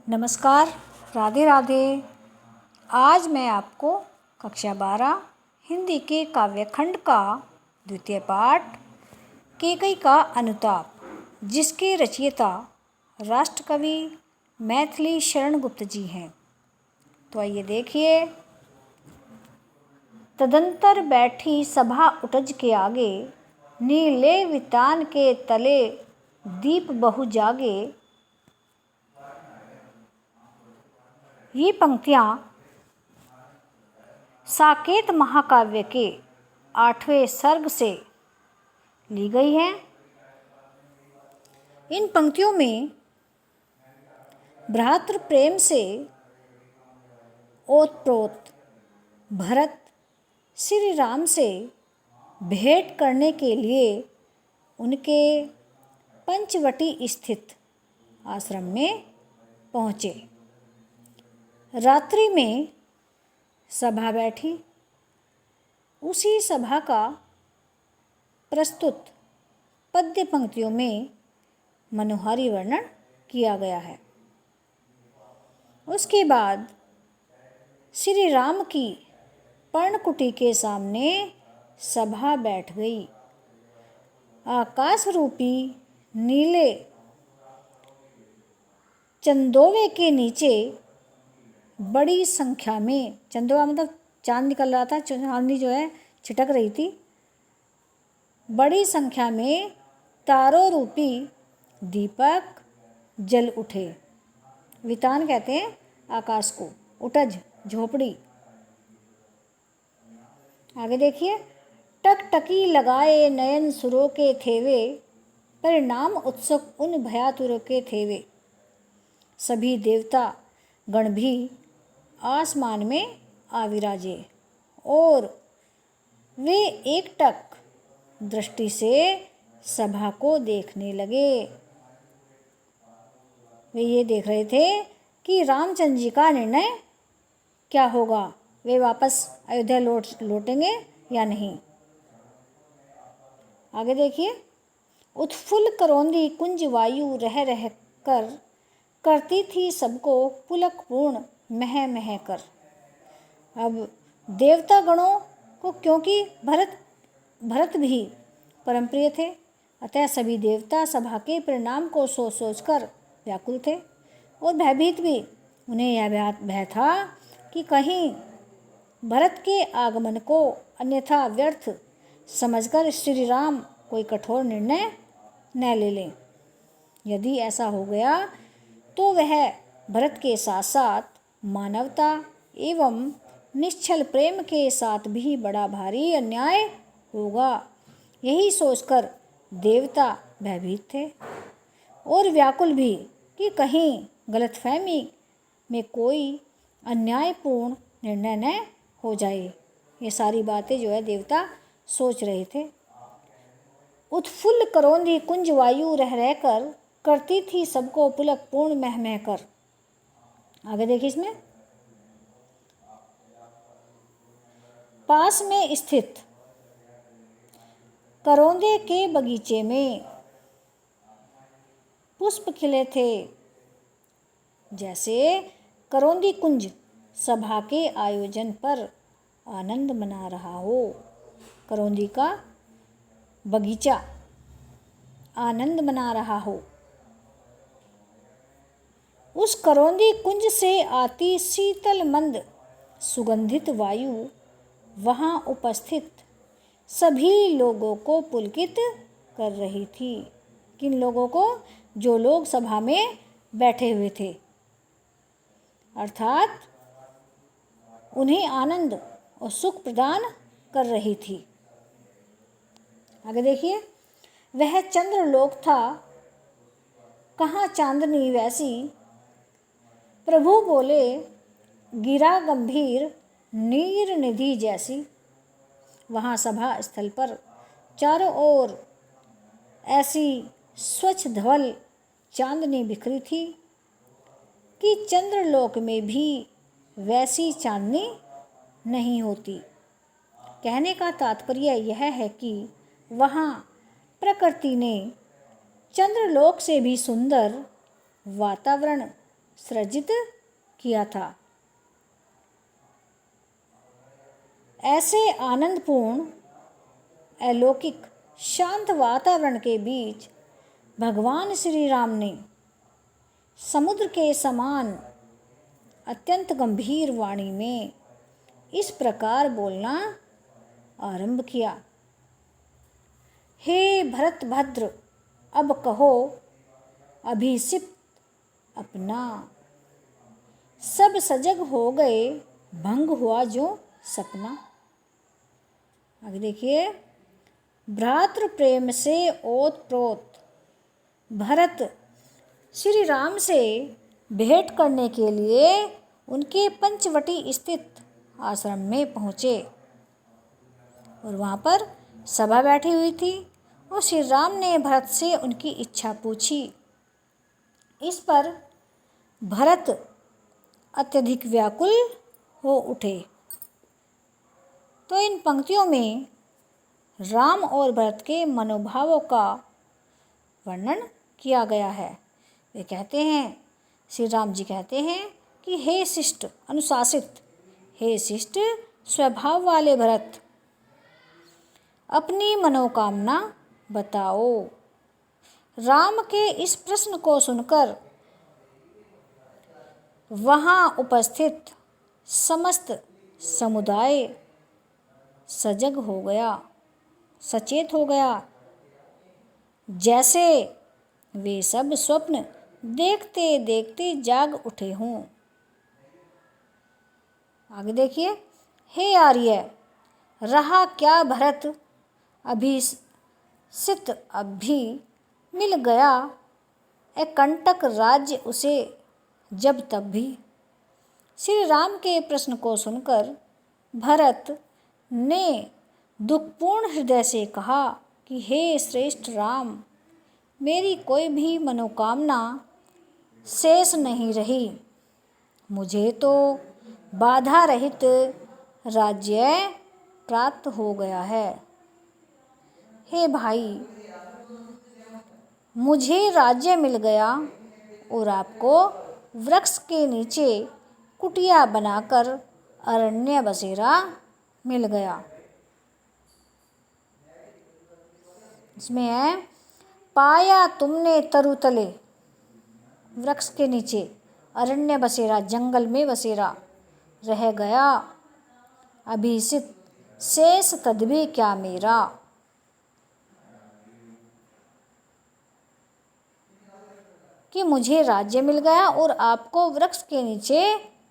नमस्कार, राधे राधे। आज मैं आपको कक्षा 12 हिंदी के काव्यखंड का द्वितीय पाठ केकई का अनुताप, जिसके रचयिता राष्ट्रकवि मैथिली शरण गुप्त जी हैं। तो आइए देखिए। तदंतर बैठी सभा उटज के आगे, नीले वितान के तले दीप बहु जागे। ये पंक्तियाँ साकेत महाकाव्य के 8वें सर्ग से ली गई हैं। इन पंक्तियों में भ्रातृ प्रेम से ओतप्रोत भरत श्री राम से भेंट करने के लिए उनके पंचवटी स्थित आश्रम में पहुँचे। रात्रि में सभा बैठी। उसी सभा का प्रस्तुत पद्य पंक्तियों में मनोहारी वर्णन किया गया है। उसके बाद श्री राम की पर्णकुटी के सामने सभा बैठ गई। आकाश रूपी नीले चंदोवे के नीचे बड़ी संख्या में, चंदोवा मतलब चांद निकल रहा था, चांदनी जो है छिटक रही थी। बड़ी संख्या में तारों रूपी दीपक जल उठे। वितान कहते हैं आकाश को, उटज झोपड़ी। आगे देखिए। टकटकी लगाए नयन सुरों के थेवे, परिणाम उत्सुक उन भयातुरों के थेवे। सभी देवता गण भी आसमान में आविराजे और वे एकटक दृष्टि से सभा को देखने लगे। वे ये देख रहे थे कि रामचंद्र जी का निर्णय क्या होगा, वे वापस अयोध्या लौटेंगे या नहीं। आगे देखिए। उत्फुल्ल करौंदी कुंज वायु रह रह कर, करती थी सबको पुलक पूर्ण मह मह कर। अब देवता गणों को, क्योंकि भरत भी परम प्रिय थे, अतः सभी देवता सभा के परिणाम को सोच सोच कर व्याकुल थे और भयभीत भी। उन्हें यह भय था कि कहीं भरत के आगमन को अन्यथा व्यर्थ समझकर श्री राम कोई कठोर निर्णय न ले लें। यदि ऐसा हो गया तो वह भरत के साथ साथ मानवता एवं निश्चल प्रेम के साथ भी बड़ा भारी अन्याय होगा। यही सोचकर देवता भयभीत थे और व्याकुल भी कि कहीं गलतफहमी में कोई अन्यायपूर्ण निर्णय न हो जाए। ये सारी बातें जो है देवता सोच रहे थे। उत्फुल्ल करौंदी कुंज वायु रह रह कर, करती थी सबको पुलक पूर्ण मह मह कर। आगे देखिए। इसमें पास में स्थित करौंदे के बगीचे में पुष्प खिले थे, जैसे करौंदी कुंज सभा के आयोजन पर आनंद मना रहा हो। करौंदी का बगीचा आनंद मना रहा हो। उस करौंदी कुंज से आती शीतल मंद सुगंधित वायु वहाँ उपस्थित सभी लोगों को पुलकित कर रही थी। किन लोगों को? जो लोग सभा में बैठे हुए थे, अर्थात उन्हें आनंद और सुख प्रदान कर रही थी। आगे देखिए। वह चंद्रलोक था, कहाँ चांदनी वैसी। प्रभु बोले गिरा गंभीर नीर निधि जैसी। वहाँ सभा स्थल पर चारों ओर ऐसी स्वच्छ धवल चांदनी बिखरी थी कि चंद्रलोक में भी वैसी चांदनी नहीं होती। कहने का तात्पर्य यह है कि वहाँ प्रकृति ने चंद्रलोक से भी सुंदर वातावरण सृजित किया था। ऐसे आनंदपूर्ण अलौकिक शांत वातावरण के बीच भगवान श्री राम ने समुद्र के समान अत्यंत गंभीर वाणी में इस प्रकार बोलना आरंभ किया। हे भरतभद्र, अब कहो अभिषिक्त अपना। सब सजग हो गए, भंग हुआ जो सपना। आगे देखिए, भ्रातृ प्रेम से ओतप्रोत भरत श्री राम से भेंट करने के लिए उनके पंचवटी स्थित आश्रम में पहुँचे और वहाँ पर सभा बैठी हुई थी और श्री राम ने भरत से उनकी इच्छा पूछी। इस पर भरत अत्यधिक व्याकुल हो उठे। तो इन पंक्तियों में राम और भरत के मनोभावों का वर्णन किया गया है। वे कहते हैं, श्री राम जी कहते हैं कि हे शिष्ट अनुशासित, हे शिष्ट स्वभाव वाले भरत, अपनी मनोकामना बताओ। राम के इस प्रश्न को सुनकर वहाँ उपस्थित समस्त समुदाय सजग हो गया, सचेत हो गया, जैसे वे सब स्वप्न देखते देखते जाग उठे हों। आगे देखिए, हे आर्य, रहा क्या भरत अभिषिक्त अब भी मिल गया अकंटक राज्य उसे जब तब भी। श्री राम के प्रश्न को सुनकर भरत ने दुखपूर्ण हृदय से कहा कि हे श्रेष्ठ राम, मेरी कोई भी मनोकामना शेष नहीं रही। मुझे तो बाधा रहित राज्य प्राप्त हो गया है। हे भाई, मुझे राज्य मिल गया और आपको वृक्ष के नीचे कुटिया बनाकर अरण्य बसेरा मिल गया। इसमें है, पाया तुमने तरुतले, वृक्ष के नीचे, अरण्य बसेरा, जंगल में बसेरा रह गया। अभिषिक्त शेष तदबी क्या मेरा। कि मुझे राज्य मिल गया और आपको वृक्ष के नीचे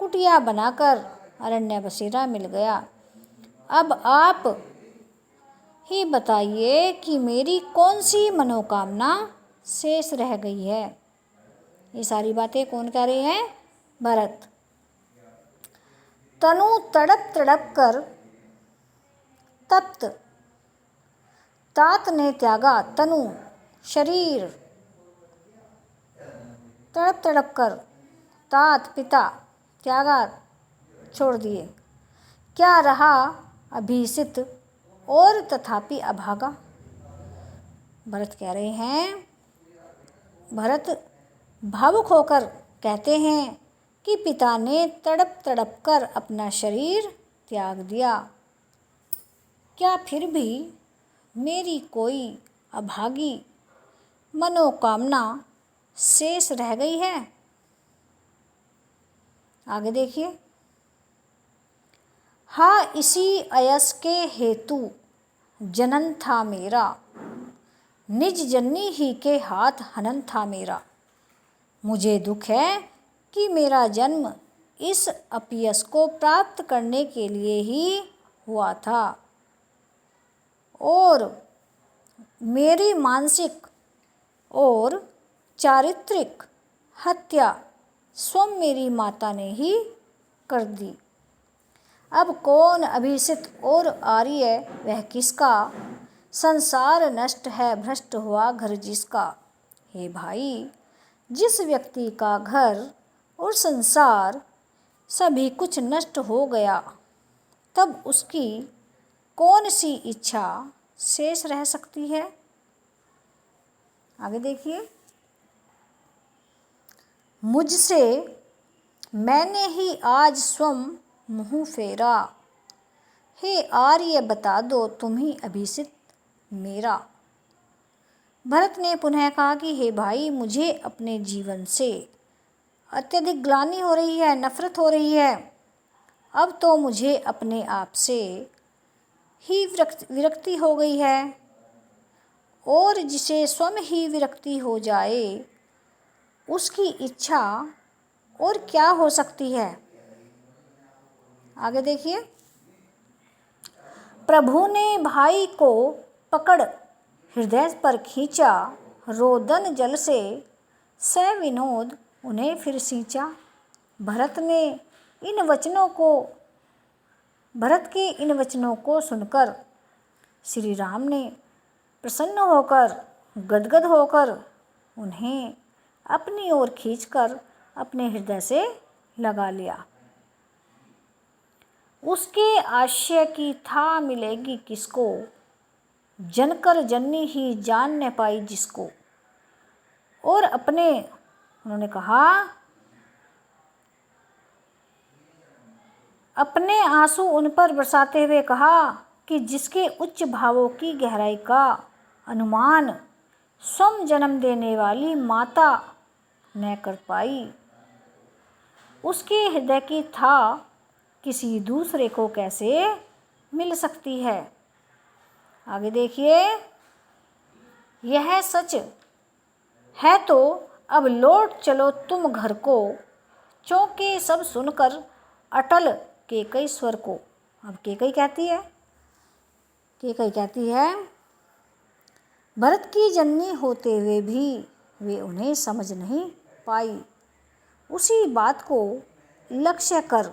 कुटिया बनाकर अरण्य बसेरा मिल गया। अब आप ही बताइए कि मेरी कौन सी मनोकामना शेष रह गई है। ये सारी बातें कौन कह रहे हैं? भरत। तनु तड़प तड़प कर तप्त, तात ने त्यागा तनु शरीर, तड़प तड़प कर तात पिता त्यागा छोड़ दिए। क्या रहा अभिषिक्त और तथापि अभागा। भरत कह रहे हैं, भरत भावुक होकर कहते हैं कि पिता ने तड़प तड़प कर अपना शरीर त्याग दिया। क्या फिर भी मेरी कोई अभागी मनोकामना शेष रह गई है? आगे देखिए, हाँ इसी अयस के हेतु जनन था मेरा, निज जननी ही के हाथ हनन था मेरा। मुझे दुख है कि मेरा जन्म इस अपयस को प्राप्त करने के लिए ही हुआ था और मेरी मानसिक और चारित्रिक हत्या स्वयं मेरी माता ने ही कर दी। अब कौन अभिषिक्त और आर्य वह किसका, संसार नष्ट है भ्रष्ट हुआ घर जिसका। हे भाई, जिस व्यक्ति का घर और संसार सभी कुछ नष्ट हो गया, तब उसकी कौन सी इच्छा शेष रह सकती है। आगे देखिए, मुझसे मैंने ही आज स्वयं मुँह फेरा। हे आर्य बता दो तुम ही अभिषिक्त मेरा। भरत ने पुनः कहा कि हे भाई, मुझे अपने जीवन से अत्यधिक ग्लानि हो रही है, नफरत हो रही है। अब तो मुझे अपने आप से ही विरक्ति हो गई है, और जिसे स्वयं ही विरक्ति हो जाए उसकी इच्छा और क्या हो सकती है। आगे देखिए। प्रभु ने भाई को पकड़ हृदय पर खींचा, रोदन जल से सविनोद उन्हें फिर सींचा। भरत के इन वचनों को सुनकर श्री राम ने प्रसन्न होकर, गदगद होकर उन्हें अपनी ओर खींचकर अपने हृदय से लगा लिया। उसके आशय की था मिलेगी किसको, जनकर जननी ही जान न पाई जिसको। और उन्होंने कहा, अपने आंसू उन पर बरसाते हुए कहा कि जिसके उच्च भावों की गहराई का अनुमान स्वयं जन्म देने वाली माता न कर पाई, उसके हृदय की था किसी दूसरे को कैसे मिल सकती है। आगे देखिए। यह सच है तो अब लौट चलो तुम घर को, चौंके सब सुनकर अटल केकई स्वर को। अब केकई कहती है, भरत की जननी होते हुए भी वे उन्हें समझ नहीं पाई। उसी बात को लक्ष्य कर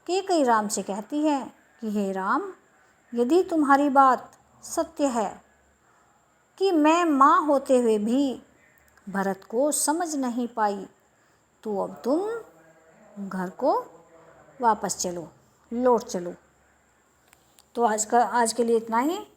केकई राम से कहती है कि हे राम, यदि तुम्हारी बात सत्य है कि मैं माँ होते हुए भी भरत को समझ नहीं पाई, तो अब तुम घर को वापस चलो, लौट चलो। तो आज के लिए इतना ही।